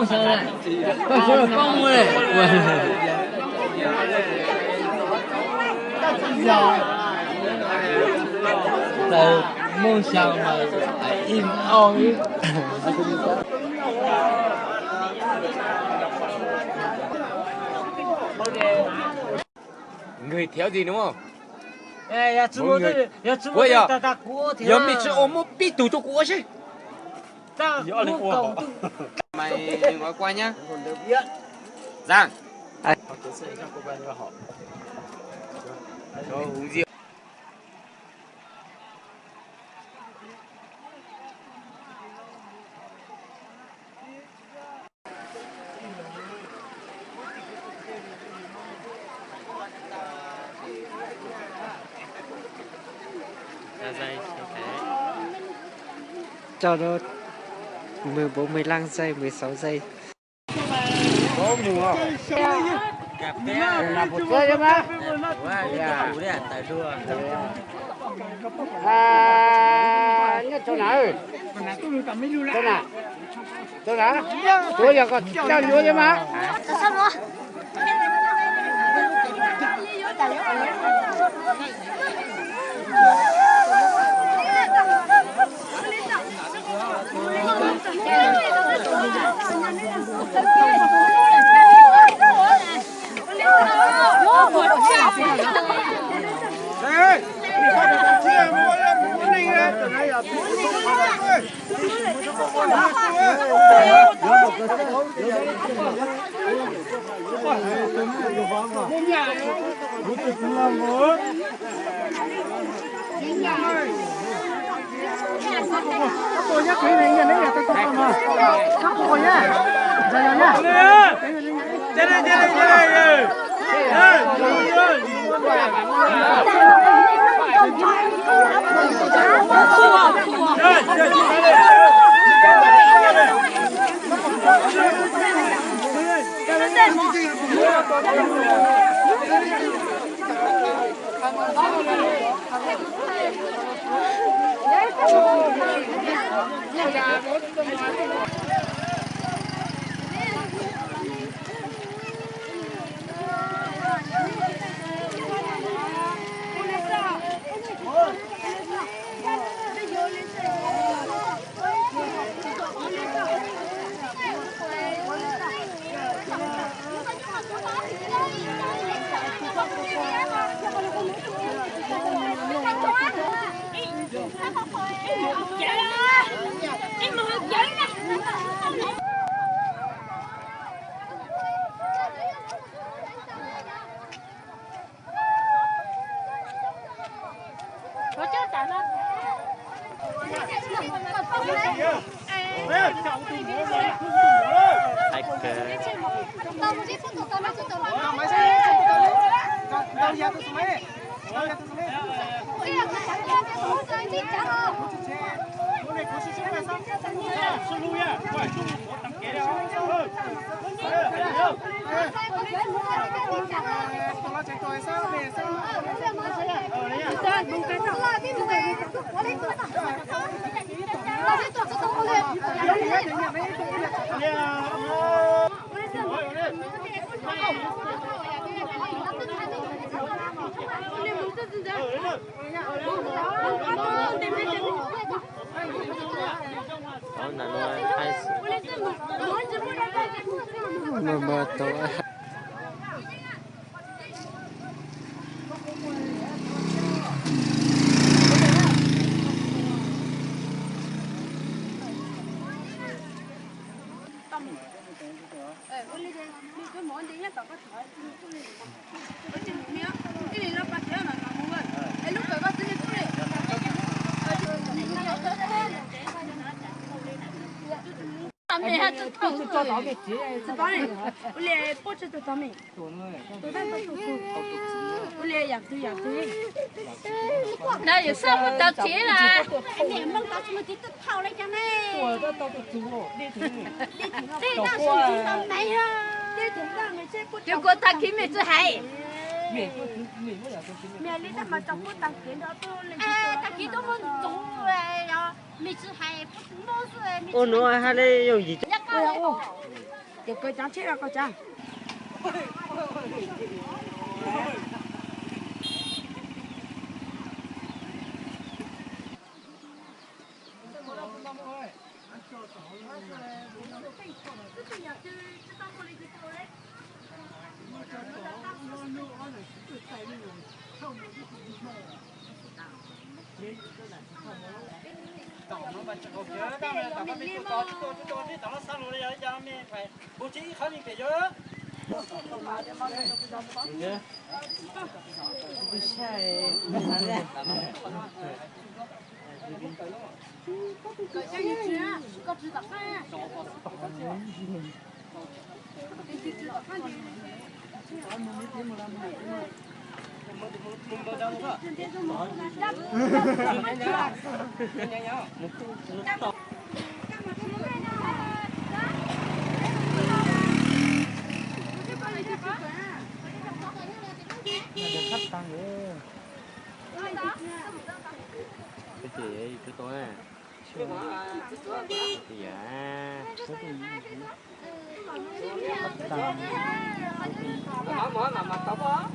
梦想呢？光嘞，在梦想嘛，in on。Người theo gì đúng không? Eh, ya semua tu, ya semua Ủa ya? tak kuat. Giờ mày chưa ôm một tí tủ cho của chứ? Tak kuat. Mày nói qua nhá. Giang. Cho uống rượu. Cho nó 14, 15 giây, 16 giây. Có mùa. Là một giây chứ má. Nhất chỗ nào? Chỗ nào? Chỗ nào? Chỗ giờ còn đang vô chứ má. Sao nữa? Cô nhắc cái này này là tôi không mà. Sắp cô nhá. Rồi nhá. Chơi đây. Mơ tối. Nào giờ sao mà tao chế là mẹ mong tao chỉ mà chỉ tao thao lại cho này. Đi tao xuống tao này ha. Chứ cô ta kiếm mẹ chứ hay. Mẹ đi tao mà chồng cô tao kiếm đó tôi lên. Tao kiếm đó muốn tụ rồi. Mẹ chứ hay. Ô nó hay đây dùng gì? Để coi cháu chết là coi cháu. cái gì cái tôi à thì à mà tao có